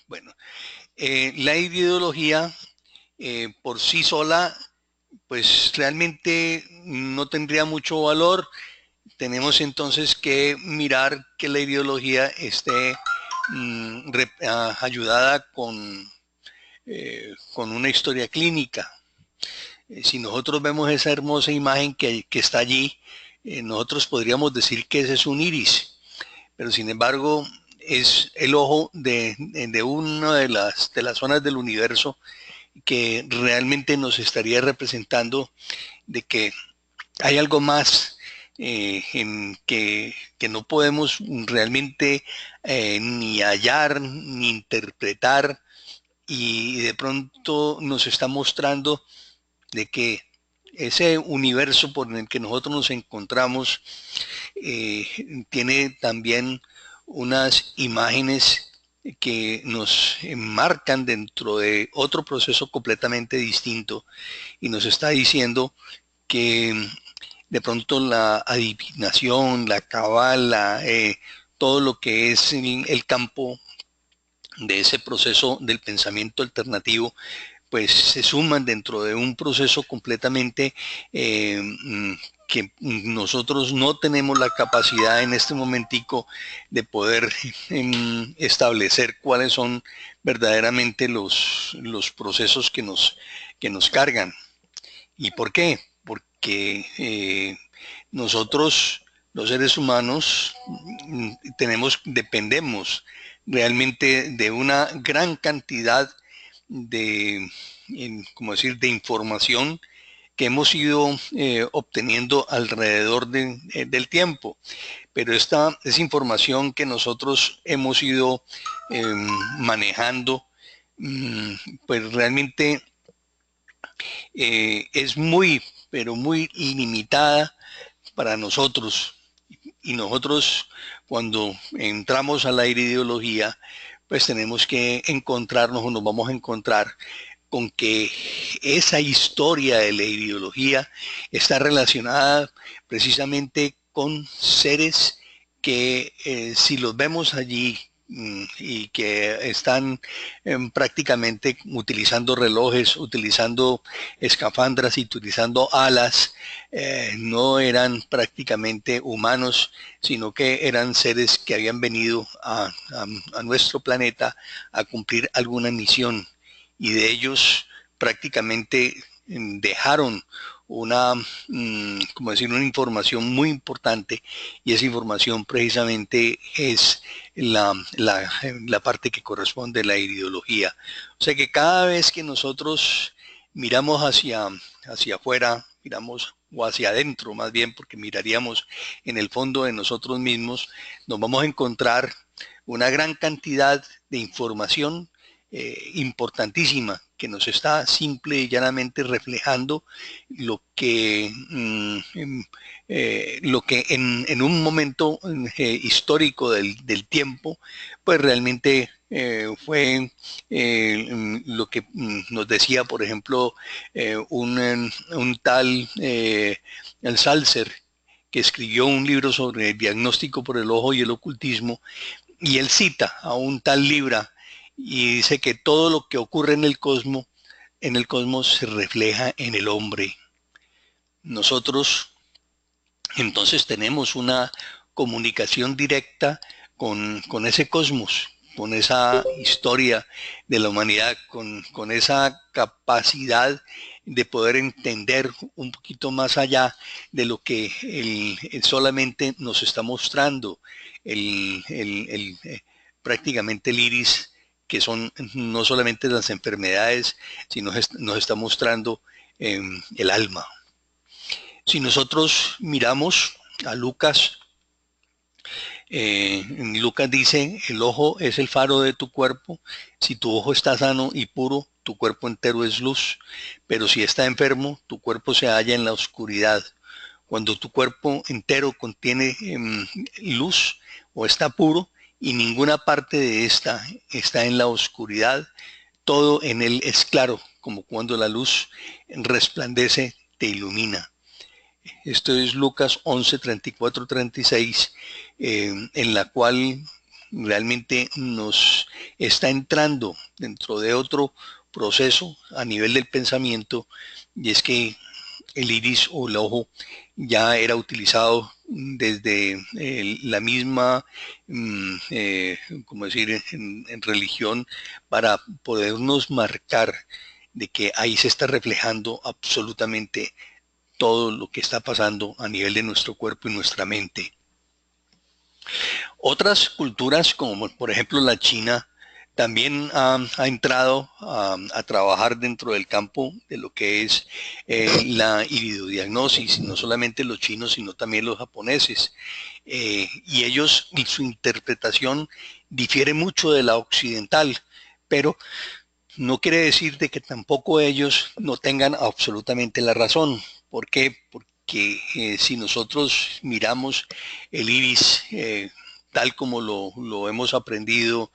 Bueno, la ideología por sí sola, pues realmente no tendría mucho valor. Tenemos entonces que mirar que la ideología esté ayudada con una historia clínica. Si nosotros vemos esa hermosa imagen que está allí, nosotros podríamos decir que ese es un iris, pero sin embargo es el ojo de una de las zonas del universo que realmente nos estaría representando de que hay algo más que no podemos realmente ni hallar ni interpretar, y de pronto nos está mostrando de que ese universo por el que nosotros nos encontramos eh, tiene también unas imágenes que nos enmarcan dentro de otro proceso completamente distinto, y nos está diciendo que de pronto la adivinación, la cabala, todo lo que es el campo de ese proceso del pensamiento alternativo, pues se suman dentro de un proceso completamente que nosotros no tenemos la capacidad en este momentico de poder establecer cuáles son verdaderamente los procesos que nos cargan. ¿Y por qué? Porque nosotros, los seres humanos, dependemos realmente de una gran cantidad de, como decir, de información que hemos ido obteniendo alrededor del tiempo. Pero esta es información que nosotros hemos ido eh, manejando, mm, pues realmente es muy, pero muy limitada para nosotros. Y nosotros, cuando entramos a la ideología, pues tenemos que encontrarnos o nos vamos a encontrar con que esa historia de la ideología está relacionada precisamente con seres que si los vemos allí y que están prácticamente utilizando relojes, utilizando escafandras y utilizando alas, no eran prácticamente humanos, sino que eran seres que habían venido a nuestro planeta a cumplir alguna misión, y de ellos prácticamente dejaron una, como decir, una información muy importante, y esa información precisamente es la parte que corresponde a la ideología. O sea que cada vez que nosotros miramos hacia afuera, miramos o hacia adentro más bien, porque miraríamos en el fondo de nosotros mismos, nos vamos a encontrar una gran cantidad de información importantísima que nos está simple y llanamente reflejando lo que en un momento histórico del tiempo, pues realmente fue lo que nos decía, por ejemplo, un tal el Salzer, que escribió un libro sobre el diagnóstico por el ojo y el ocultismo, y él cita a un tal Libra y dice que todo lo que ocurre en el cosmos se refleja en el hombre. Nosotros entonces tenemos una comunicación directa con ese cosmos, con esa historia de la humanidad, con esa capacidad de poder entender un poquito más allá de lo que solamente nos está mostrando prácticamente el iris, que son no solamente las enfermedades, sino nos está mostrando el alma. Si nosotros miramos a Lucas, Lucas dice, el ojo es el faro de tu cuerpo, si tu ojo está sano y puro, tu cuerpo entero es luz, pero si está enfermo, tu cuerpo se halla en la oscuridad. Cuando tu cuerpo entero contiene luz o está puro y ninguna parte de esta está en la oscuridad, todo en él es claro, como cuando la luz resplandece, te ilumina. Esto es Lucas 11, 34, 36, en la cual realmente nos está entrando dentro de otro proceso a nivel del pensamiento, y es que el iris o el ojo ya era utilizado desde la misma, como decir, en religión, para podernos marcar de que ahí se está reflejando absolutamente todo lo que está pasando a nivel de nuestro cuerpo y nuestra mente. Otras culturas, como por ejemplo la China, también ha entrado a trabajar dentro del campo de lo que es la iridodiagnosis, no solamente los chinos, sino también los japoneses. Y ellos, y su interpretación difiere mucho de la occidental, pero no quiere decir de que tampoco ellos no tengan absolutamente la razón. ¿Por qué? Porque si nosotros miramos el iris tal como lo hemos aprendido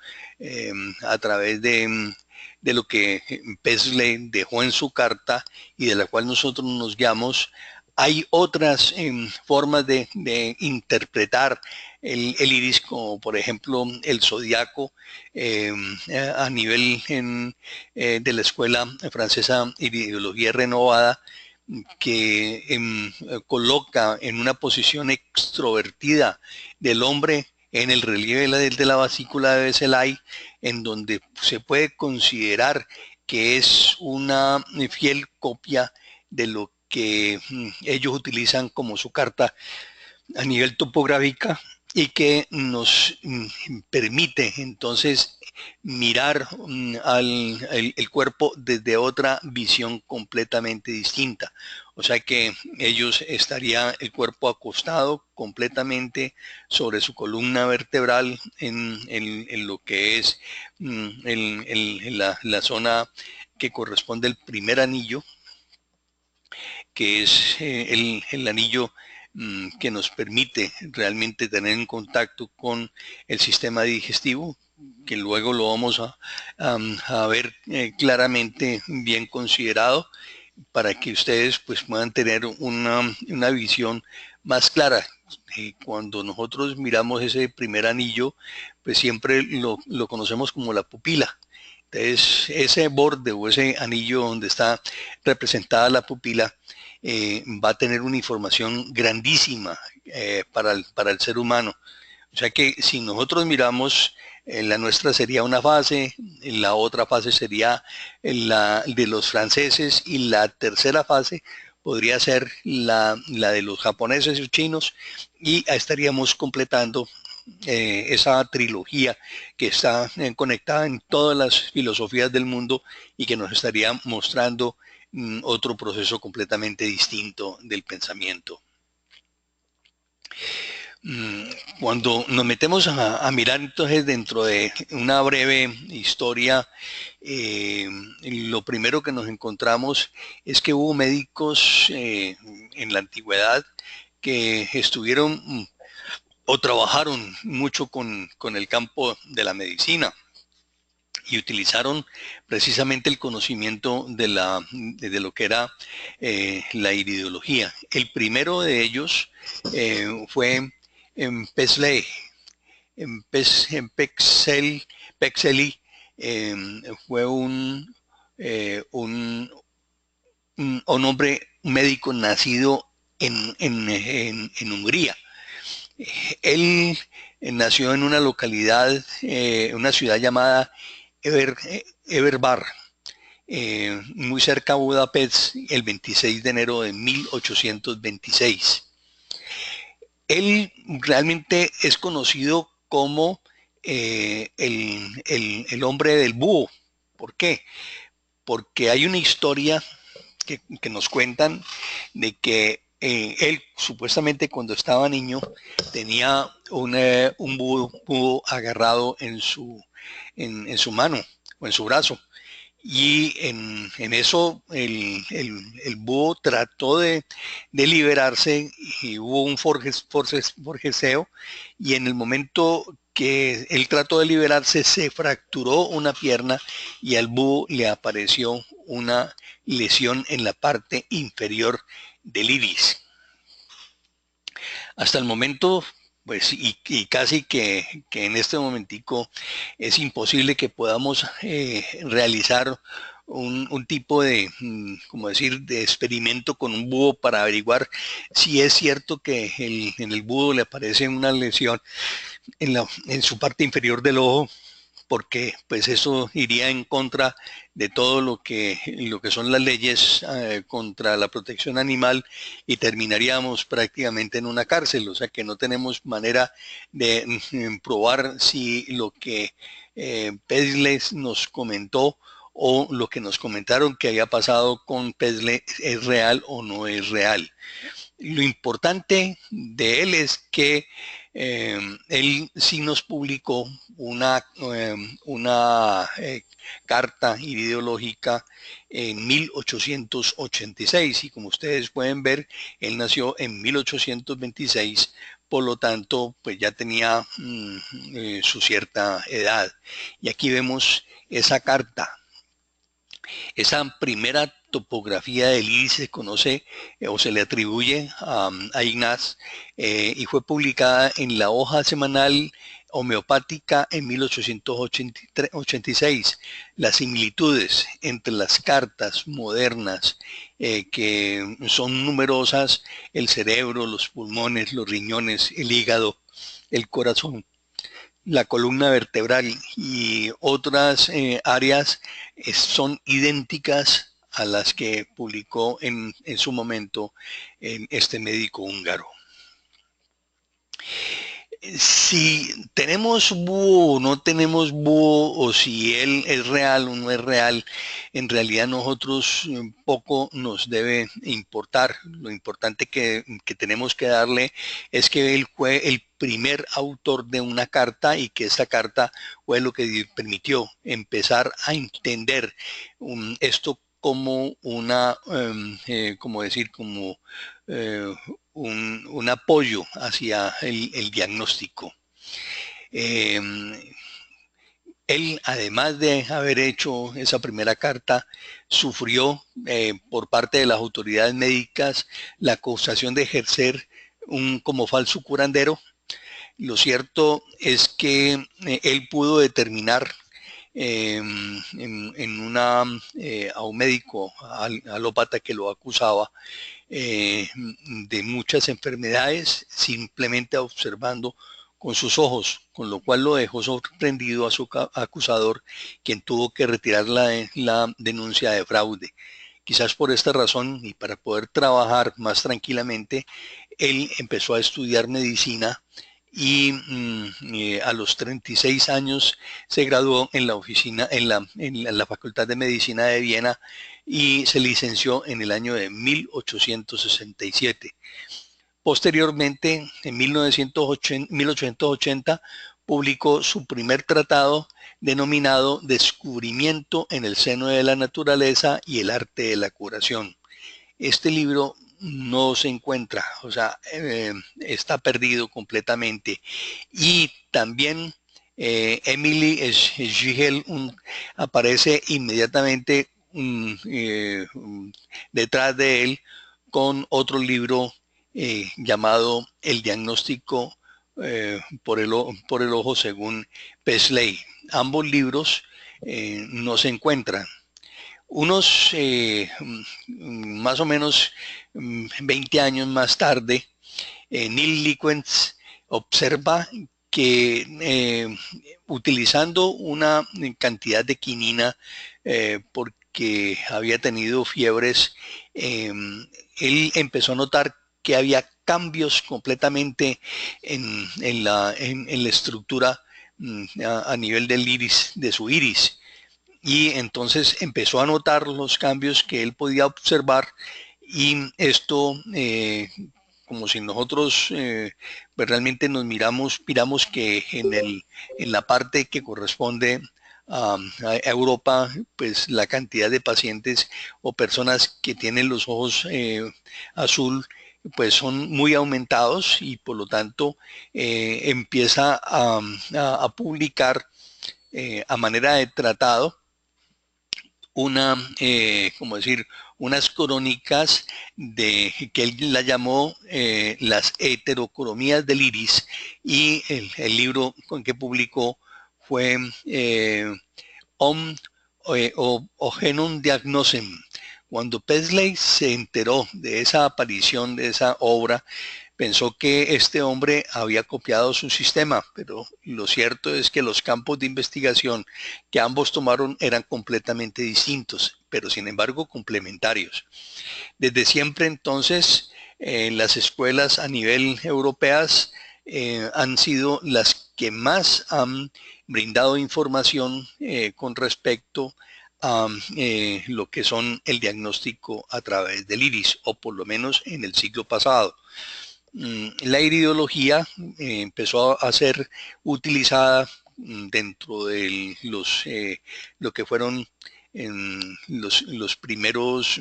a través de lo que Paisley dejó en su carta y de la cual nosotros nos guiamos, hay otras formas de interpretar el iris, como por ejemplo el zodiaco, eh, a nivel de la Escuela Francesa de Ideología Renovada, que coloca en una posición extrovertida del hombre en el relieve de la vesícula de Bezelay, en donde se puede considerar que es una fiel copia de lo que ellos utilizan como su carta a nivel topográfica, y que nos permite entonces mirar el cuerpo desde otra visión completamente distinta. O sea que ellos estaría el cuerpo acostado completamente sobre su columna vertebral en lo que es la zona que corresponde al primer anillo, que es el anillo que nos permite realmente tener en contacto con el sistema digestivo, que luego lo vamos a ver claramente bien considerado, para que ustedes pues puedan tener una visión más clara. Cuando nosotros miramos ese primer anillo, pues siempre lo conocemos como la pupila. Entonces, ese borde o ese anillo donde está representada la pupila va a tener una información grandísima para el ser humano. O sea que si nosotros miramos, la nuestra sería una fase, la otra fase sería la de los franceses, y la tercera fase podría ser la de los japoneses y chinos, y estaríamos completando esa trilogía que está conectada en todas las filosofías del mundo, y que nos estaría mostrando otro proceso completamente distinto del pensamiento. Mm, Cuando nos metemos a mirar entonces dentro de una breve historia, eh, lo primero que nos encontramos es que hubo médicos en la antigüedad que estuvieron o trabajaron mucho con el campo de la medicina, y utilizaron precisamente el conocimiento de lo que era la iridología. El primero de ellos fue en Paisley, Pexley. eh, Fue un hombre, un médico nacido en Hungría. Él nació en una localidad, una ciudad llamada Everbar, muy cerca a Budapest, el 26 de enero de 1826. Él realmente es conocido como el hombre del búho. ¿Por qué? Porque hay una historia que nos cuentan de que él supuestamente cuando estaba niño tenía un búho agarrado en su mano o en su brazo. Y en eso el búho trató de liberarse, y hubo un forcejeo, y en el momento que él trató de liberarse se fracturó una pierna, y al búho le apareció una lesión en la parte inferior del iris. Hasta el momento, pues y casi que en este momentico es imposible que podamos realizar un tipo de, como decir, de experimento con un búho para averiguar si es cierto que en el búho le aparece una lesión en su parte inferior del ojo, porque pues eso iría en contra de todo lo que son las leyes contra la protección animal y terminaríamos prácticamente en una cárcel, o sea que no tenemos manera de probar si lo que Pesles nos comentó o lo que nos comentaron que había pasado con Pesle es real o no es real. Lo importante de él es que él sí nos publicó una carta ideológica en 1886 y como ustedes pueden ver, él nació en 1826, por lo tanto, pues ya tenía su cierta edad. Y aquí vemos esa carta. Esa primera topografía del iris se conoce o se le atribuye a Ignaz y fue publicada en la hoja semanal homeopática en 1886. Las similitudes entre las cartas modernas que son numerosas, el cerebro, los pulmones, los riñones, el hígado, el corazón, la columna vertebral y otras áreas son idénticas a las que publicó en su momento en este médico húngaro. Si tenemos búho o no tenemos búho, o si él es real o no es real, en realidad nosotros poco nos debe importar. Lo importante que tenemos que darle es que él fue el primer autor de una carta y que esa carta fue lo que permitió empezar a entender esto como una, como decir, como eh, un apoyo hacia el diagnóstico. Eh, Él, además de haber hecho esa primera carta, sufrió por parte de las autoridades médicas la acusación de ejercer como falso curandero. Lo cierto es que él pudo determinar a un médico alópata que lo acusaba de muchas enfermedades simplemente observando con sus ojos, con lo cual lo dejó sorprendido a su acusador, quien tuvo que retirar la denuncia de fraude. Quizás por esta razón y para poder trabajar más tranquilamente, él empezó a estudiar medicina y a los 36 años se graduó en la oficina, en la Facultad de Medicina de Viena y se licenció en el año de 1867. Posteriormente, en 1880, publicó su primer tratado denominado Descubrimiento en el seno de la naturaleza y el arte de la curación. Este libro no se encuentra, o sea, está perdido completamente. Y también Emily Schigel aparece inmediatamente detrás de él con otro libro llamado El diagnóstico por el ojo según Pesley. Ambos libros no se encuentran. Unos más o menos 20 años más tarde, Neil Liquens observa que utilizando una cantidad de quinina porque había tenido fiebres, él empezó a notar que había cambios completamente en la estructura a nivel del iris, de su iris. Y entonces empezó a notar los cambios que él podía observar y esto, como si nosotros pues realmente miramos que en la parte que corresponde a Europa, pues la cantidad de pacientes o personas que tienen los ojos azul pues son muy aumentados y por lo tanto empieza a publicar a manera de tratado como decir, unas crónicas que él la llamó las heterocromías del iris, y el libro con que publicó fue Om o Genome Diagnosem. Cuando Paisley se enteró de esa aparición, de esa obra, pensó que este hombre había copiado su sistema, pero lo cierto es que los campos de investigación que ambos tomaron eran completamente distintos, pero sin embargo complementarios. Desde siempre entonces, las escuelas a nivel europeas han sido las que más han brindado información con respecto a lo que son el diagnóstico a través del iris, o por lo menos en el siglo pasado. La iridología empezó a ser utilizada dentro de lo que fueron los primeros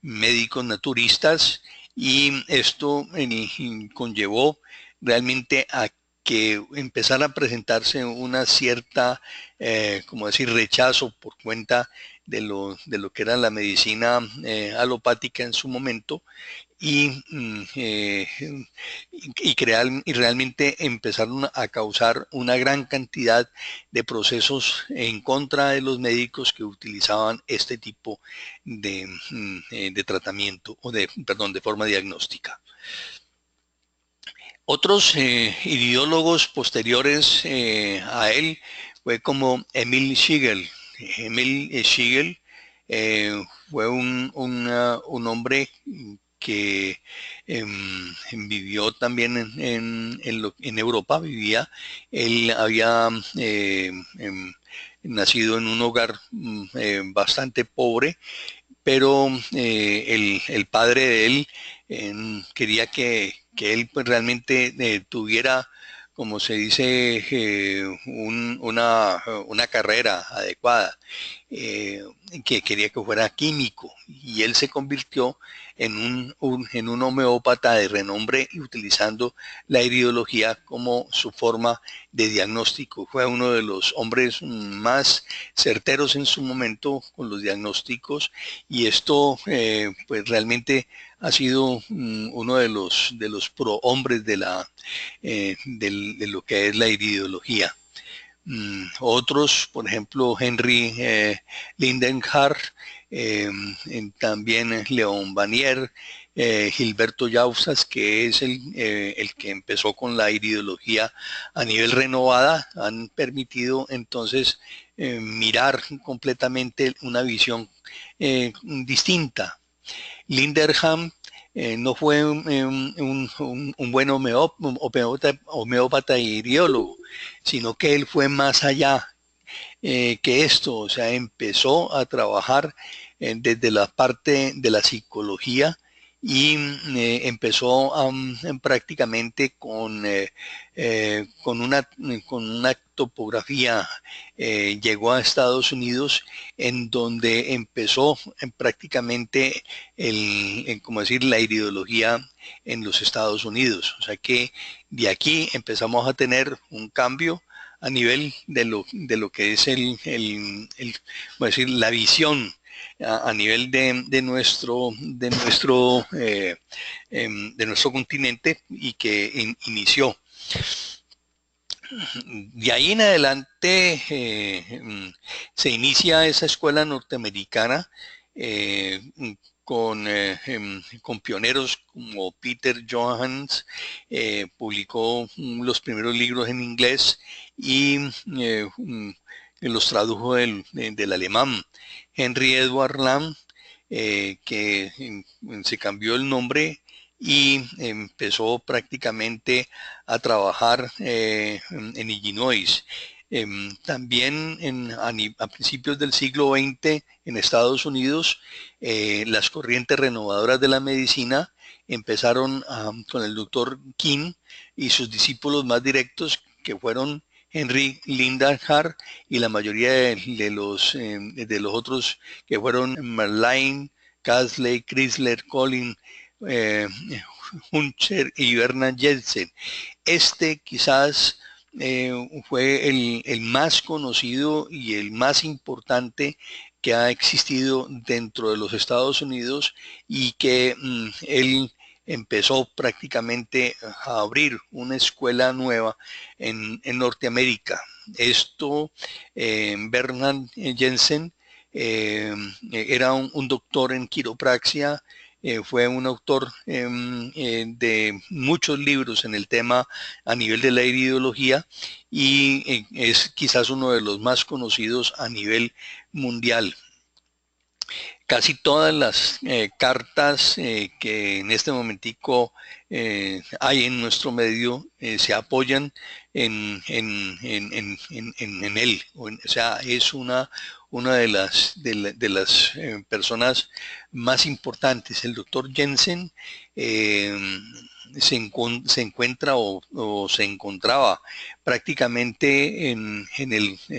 médicos naturistas, y esto conllevó realmente a que empezara a presentarse una cierta, como decir, rechazo por cuenta de lo que era la medicina alopática en su momento, y, y realmente empezaron a causar una gran cantidad de procesos en contra de los médicos que utilizaban este tipo de tratamiento, perdón, de forma diagnóstica. Otros ideólogos posteriores a él fue como Emil Schlegel. Emil Schlegel fue un hombre que vivió también en Europa, vivía. Él había nacido en un hogar bastante pobre, pero el padre de él quería que él pues realmente tuviera, como se dice, una carrera adecuada, que quería que fuera químico, y él se convirtió en un homeópata de renombre, utilizando la iridología como su forma de diagnóstico. Fue uno de los hombres más certeros en su momento con los diagnósticos, y esto pues realmente ha sido uno de los prohombres de lo que es la iridología. Otros, por ejemplo, Henry Lindenhart, también León Vanier, Gilberto Yausas, que es el que empezó con la iridología a nivel renovada, han permitido entonces mirar completamente una visión distinta. Linderham no fue un buen homeópata y iridólogo, sino que él fue más allá que esto, o sea, empezó a trabajar desde la parte de la psicología, y empezó prácticamente con una topografía. Llegó a Estados Unidos, en donde empezó prácticamente como decir, la iridología en los Estados Unidos. O sea que de aquí empezamos a tener un cambio a nivel de lo que es decir, la visión a nivel de nuestro continente, y que inició. De ahí en adelante se inicia esa escuela norteamericana con pioneros como Peter Johans. Publicó los primeros libros en inglés, y los tradujo del alemán. Henry Edward Lamb, que se cambió el nombre y empezó prácticamente a trabajar en Illinois. También a principios del siglo XX en Estados Unidos, las corrientes renovadoras de la medicina empezaron con el doctor King y sus discípulos más directos, que fueron Henry Lindenhart y la mayoría de los otros, que fueron Merline, Casley, Chrysler, Collin, Hunter y Bernard Jensen. Quizás fue el más conocido y el más importante que ha existido dentro de los Estados Unidos y que él empezó prácticamente a abrir una escuela nueva en Norteamérica. Esto, Bernard Jensen era un doctor en quiropraxia, fue un autor de muchos libros en el tema a nivel de la iridología y es quizás uno de los más conocidos a nivel mundial. Casi todas las cartas que en este momentico hay en nuestro medio se apoyan en él. O sea, es una de las personas más importantes. El doctor Jensen eh, se encuentra o se encontraba prácticamente en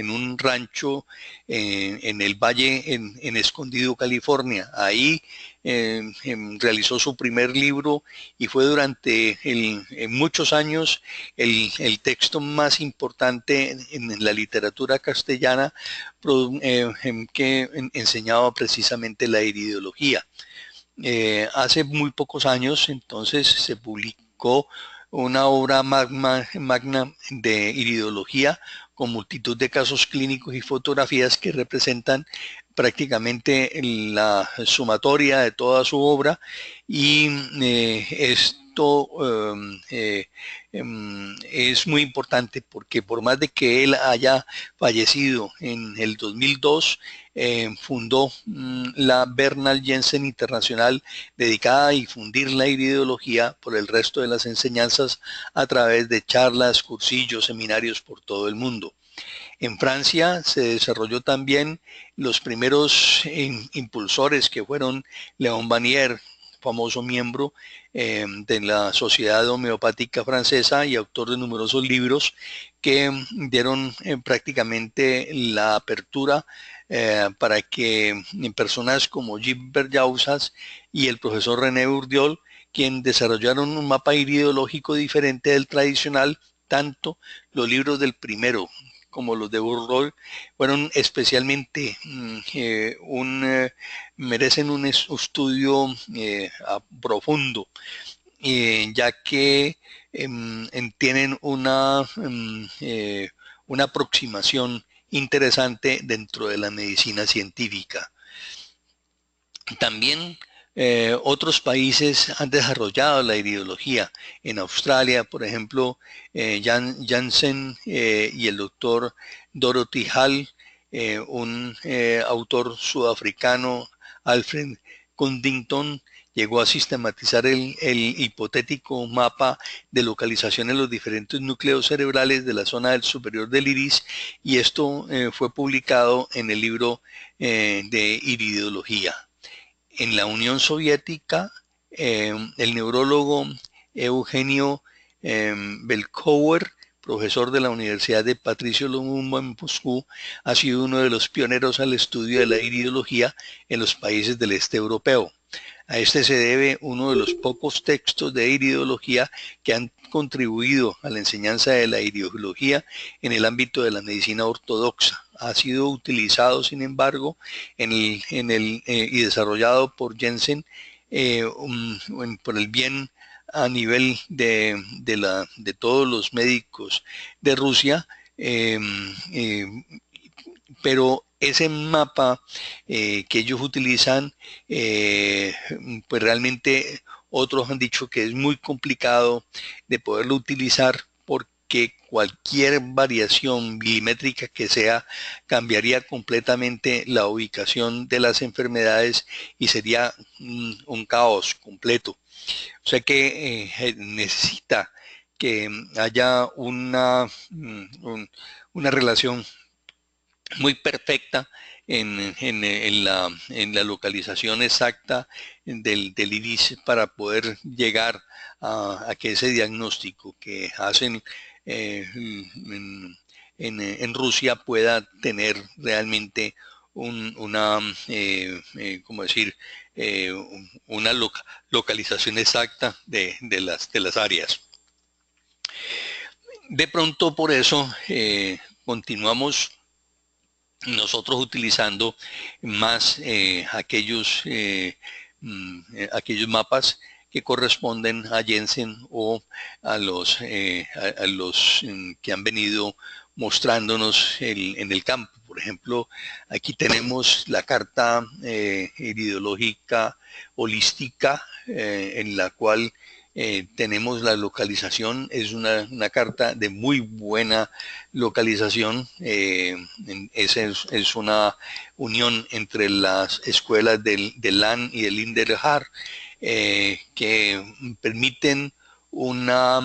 un rancho en el valle en Escondido, California. Ahí realizó su primer libro y fue durante muchos años el texto más importante en la literatura castellana que enseñaba precisamente la iridología. Hace muy pocos años entonces se publicó una obra magna de iridología con multitud de casos clínicos y fotografías que representan prácticamente la sumatoria de toda su obra y esto es muy importante porque por más de que él haya fallecido en el 2002, fundó la Bernal Jensen Internacional dedicada a difundir la iridología por el resto de las enseñanzas a través de charlas, cursillos, seminarios por todo el mundo. En Francia se desarrolló también los primeros impulsores que fueron Léon Vanier, famoso miembro de la Sociedad Homeopática Francesa y autor de numerosos libros que dieron prácticamente la apertura para que personas como Gilbert Jausas y el profesor René Bourdiol, quien desarrollaron un mapa iridológico diferente del tradicional, tanto los libros del primero como los de Bourdiol fueron especialmente merecen un estudio profundo, ya que tienen una aproximación interesante dentro de la medicina científica. También otros países han desarrollado la iridología. En Australia, por ejemplo, Janssen y el doctor Dorothy Hall, un autor sudafricano, Alfred Condington, llegó a sistematizar el hipotético mapa de localización en los diferentes núcleos cerebrales de la zona del superior del iris y esto fue publicado en el libro de iridología. En la Unión Soviética, el neurólogo Eugenio Belkouer, profesor de la Universidad de Patricio Lumumba en Moscú, ha sido uno de los pioneros al estudio de la iridología en los países del este europeo. A este se debe uno de los pocos textos de iridología que han contribuido a la enseñanza de la iridología en el ámbito de la medicina ortodoxa. Ha sido utilizado, sin embargo, y desarrollado por Jensen por el bien a nivel de todos los médicos de Rusia, pero ese mapa que ellos utilizan, pues realmente otros han dicho que es muy complicado de poderlo utilizar porque cualquier variación milimétrica que sea cambiaría completamente la ubicación de las enfermedades y sería un caos completo. O sea que necesita que haya una relación muy perfecta en la localización exacta del iris para poder llegar a que ese diagnóstico que hacen en Rusia pueda tener realmente ¿cómo decir? Una localización exacta de las áreas. De pronto por eso continuamos nosotros utilizando más aquellos mapas que corresponden a Jensen o a los que han venido mostrándonos en el campo. Por ejemplo, aquí tenemos la carta iridológica holística en la cual tenemos la localización. Es una carta de muy buena localización. Es una unión entre las escuelas del LAN y del INDERHAR que permiten una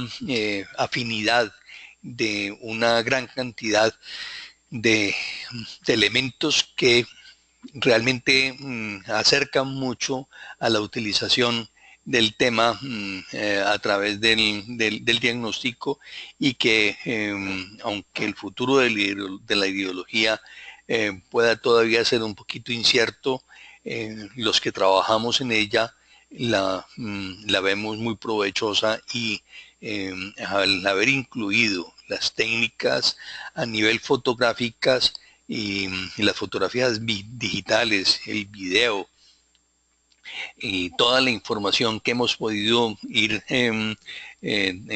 afinidad de una gran cantidad de, de elementos que realmente acercan mucho a la utilización del tema a través del diagnóstico y que aunque el futuro de la ideología pueda todavía ser un poquito incierto, los que trabajamos en ella la vemos muy provechosa y al haber incluido las técnicas a nivel fotográficas y las fotografías digitales, el video y toda la información que hemos podido ir,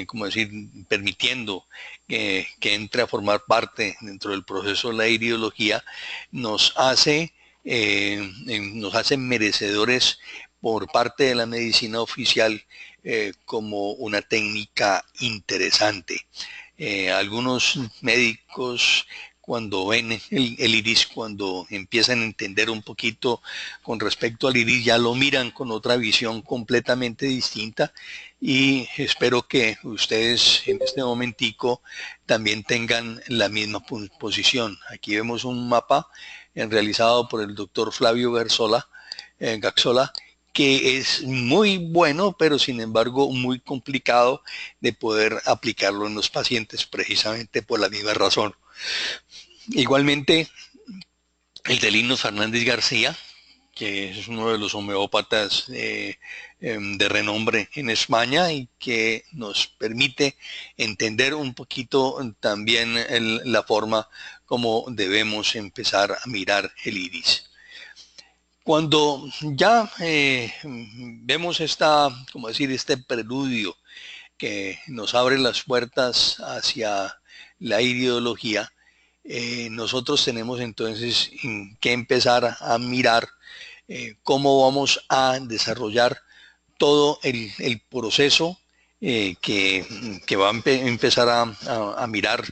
como decir, permitiendo que entre a formar parte dentro del proceso de la ideología, nos hace merecedores por parte de la medicina oficial como una técnica interesante. Algunos médicos cuando ven el iris, cuando empiezan a entender un poquito con respecto al iris, ya lo miran con otra visión completamente distinta y espero que ustedes en este momentico también tengan la misma posición. Aquí vemos un mapa realizado por el doctor Flavio Gaxola, que es muy bueno, pero sin embargo muy complicado de poder aplicarlo en los pacientes precisamente por la misma razón. Igualmente, el de Lino Fernández García, que es uno de los homeópatas de renombre en España y que nos permite entender un poquito también la forma como debemos empezar a mirar el iris. Cuando ya vemos como decir, este preludio que nos abre las puertas hacia la ideología, nosotros tenemos entonces que empezar a mirar cómo vamos a desarrollar todo el proceso que va a empezar a mirar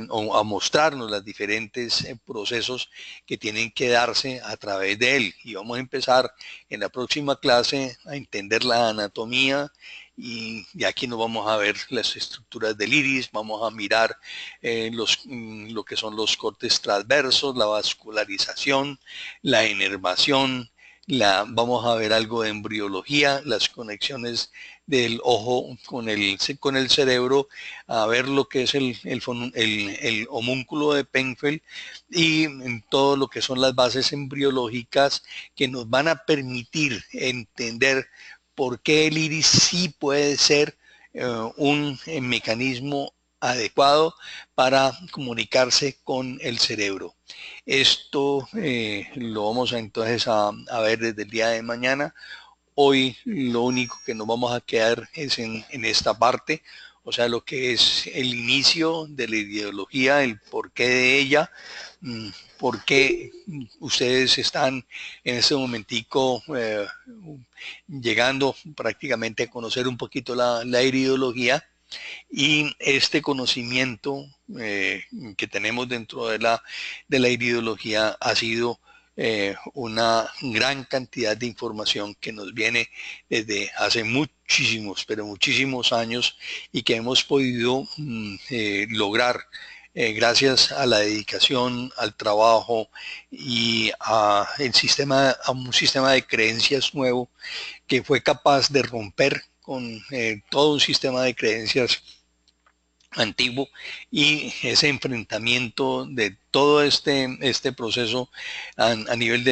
o a mostrarnos los diferentes procesos que tienen que darse a través de él. Y vamos a empezar en la próxima clase a entender la anatomía y de aquí nos vamos a ver las estructuras del iris, vamos a mirar lo que son los cortes transversos, la vascularización, la inervación, vamos a ver algo de embriología, las conexiones del ojo con el cerebro, a ver lo que es el homúnculo de Penfield y en todo lo que son las bases embriológicas que nos van a permitir entender por qué el iris sí puede ser un mecanismo adecuado para comunicarse con el cerebro. Esto lo vamos entonces a ver desde el día de mañana. Hoy lo único que nos vamos a quedar es en esta parte, o sea, lo que es el inicio de la ideología, el porqué de ella, por qué ustedes están en este momentico llegando prácticamente a conocer un poquito la ideología. Y este conocimiento que tenemos dentro de la ideología ha sido una gran cantidad de información que nos viene desde hace muchísimos, pero muchísimos años y que hemos podido lograr gracias a la dedicación, al trabajo y a un sistema de creencias nuevo que fue capaz de romper con todo un sistema de creencias antiguo y ese enfrentamiento de todo este proceso a nivel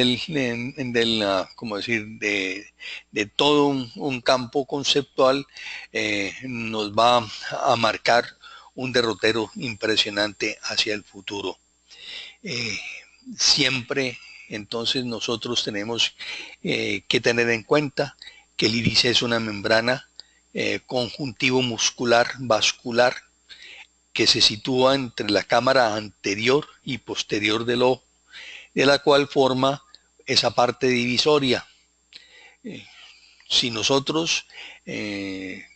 como decir, de todo un campo conceptual nos va a marcar un derrotero impresionante hacia el futuro. Siempre entonces nosotros tenemos que tener en cuenta que el iris es una membrana conjuntivo muscular vascular que se sitúa entre la cámara anterior y posterior del ojo, de la cual forma esa parte divisoria. Si nosotros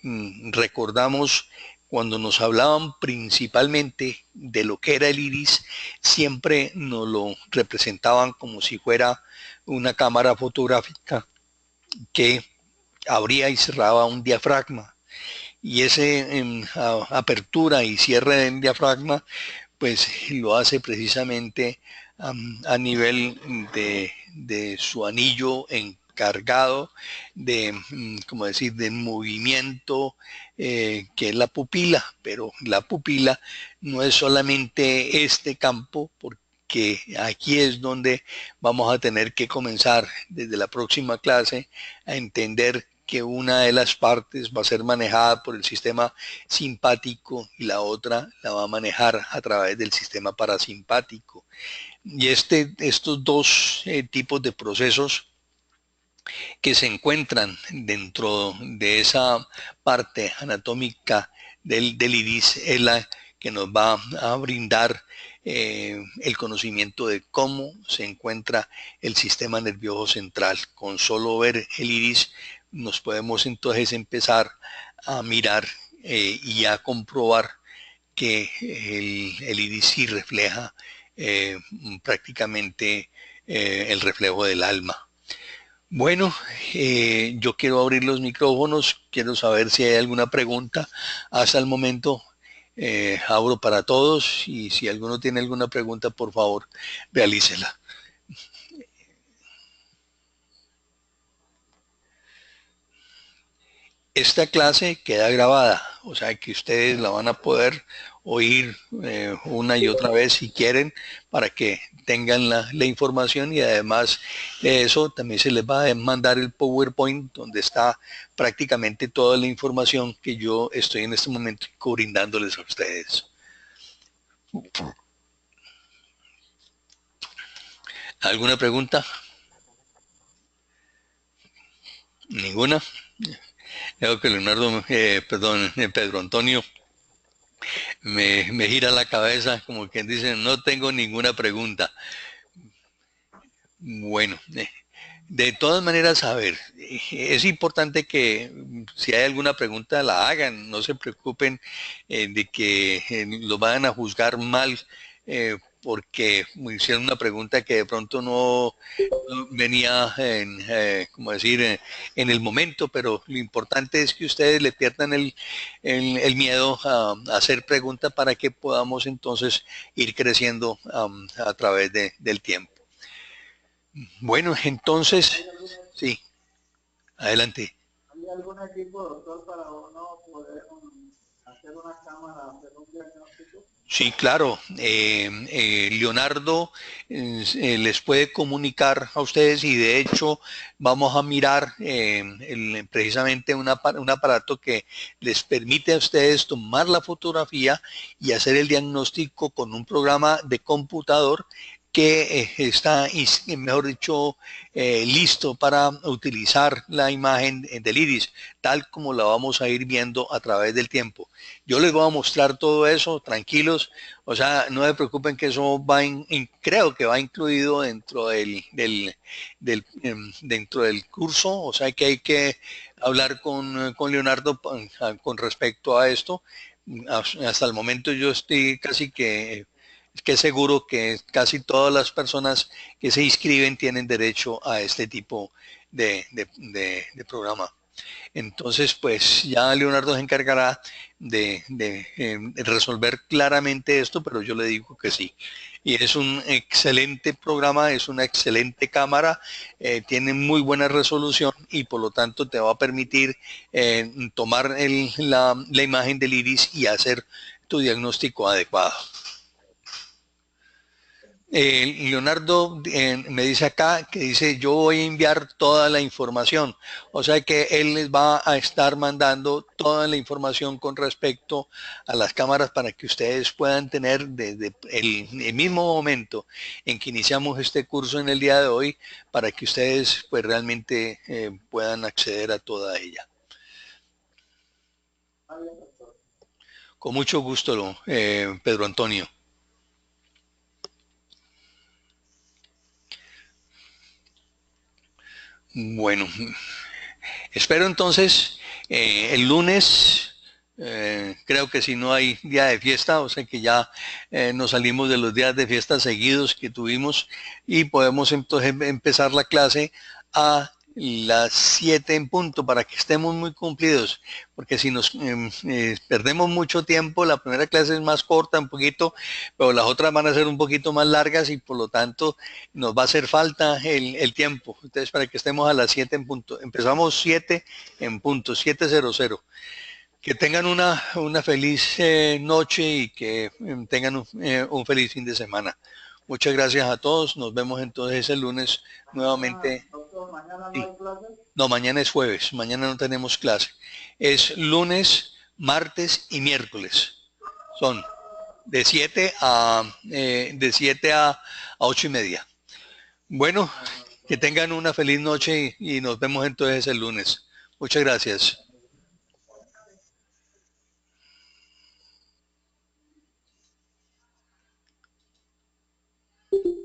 recordamos cuando nos hablaban principalmente de lo que era el iris, siempre nos lo representaban como si fuera una cámara fotográfica que abría y cerraba un diafragma. Y ese apertura y cierre del diafragma pues lo hace precisamente a nivel de su anillo encargado de, como decir, de movimiento, que es la pupila, pero la pupila no es solamente este campo, porque aquí es donde vamos a tener que comenzar desde la próxima clase a entender que una de las partes va a ser manejada por el sistema simpático y la otra la va a manejar a través del sistema parasimpático. Y estos dos tipos de procesos que se encuentran dentro de esa parte anatómica del iris es la que nos va a brindar el conocimiento de cómo se encuentra el sistema nervioso central. Con solo ver el iris nos podemos entonces empezar a mirar y a comprobar que el iris sí refleja prácticamente el reflejo del alma. Bueno, yo quiero abrir los micrófonos, quiero saber si hay alguna pregunta. Hasta el momento abro para todos y si alguno tiene alguna pregunta, por favor, realícela. Esta clase queda grabada, o sea que ustedes la van a poder oír una y otra vez si quieren para que tengan la información, y además de eso también se les va a mandar el PowerPoint donde está prácticamente toda la información que yo estoy en este momento brindándoles a ustedes. ¿Alguna pregunta? ¿Ninguna? Creo que Leonardo, Pedro Antonio me gira la cabeza como quien dice, no tengo ninguna pregunta. Bueno, de todas maneras, a ver, es importante que si hay alguna pregunta la hagan, no se preocupen de que lo vayan a juzgar mal porque me hicieron una pregunta que de pronto no venía como decir, en el momento, pero lo importante es que ustedes le pierdan el miedo a hacer preguntas para que podamos entonces ir creciendo a través del tiempo. Bueno, entonces, sí, adelante. ¿Hay algún equipo, doctor, para uno poder hacer una cámara, hacer un diagnóstico? Sí, claro. Leonardo les puede comunicar a ustedes y de hecho vamos a mirar precisamente un aparato que les permite a ustedes tomar la fotografía y hacer el diagnóstico con un programa de computador que está, mejor dicho, listo para utilizar la imagen del iris, tal como la vamos a ir viendo a través del tiempo. Yo les voy a mostrar todo eso, tranquilos, o sea, no se preocupen que eso va, creo que va incluido dentro dentro del curso, o sea que hay que hablar con Leonardo con respecto a esto. Hasta el momento yo estoy casi que seguro que casi todas las personas que se inscriben tienen derecho a este tipo de programa. Entonces, pues ya Leonardo se encargará de resolver claramente esto, pero yo le digo que sí. Y es un excelente programa, es una excelente cámara, tiene muy buena resolución y por lo tanto te va a permitir tomar la imagen del iris y hacer tu diagnóstico adecuado. Leonardo me dice acá que dice yo voy a enviar toda la información, o sea que él les va a estar mandando toda la información con respecto a las cámaras para que ustedes puedan tener desde el mismo momento en que iniciamos este curso en el día de hoy, para que ustedes pues realmente puedan acceder a toda ella. Está bien, doctor. Con mucho gusto, Pedro Antonio. Bueno, espero entonces el lunes, creo que si no hay día de fiesta, o sea que ya nos salimos de los días de fiesta seguidos que tuvimos y podemos entonces empezar la clase a las 7 en punto para que estemos muy cumplidos, porque si nos perdemos mucho tiempo, la primera clase es más corta un poquito, pero las otras van a ser un poquito más largas y por lo tanto nos va a hacer falta el tiempo. Entonces, para que estemos a las 7 en punto. Empezamos 7 en punto, 7:00. Que tengan una feliz noche y que tengan un feliz fin de semana. Muchas gracias a todos. Nos vemos entonces el lunes Mañana, nuevamente. doctor, mañana no Sí. hay clases. No, mañana es jueves. Mañana no tenemos clase. Es lunes, martes y miércoles. Son de siete a 8:30. Bueno, Bueno, que doctor. tengan una feliz noche y nos vemos entonces el lunes. Muchas gracias.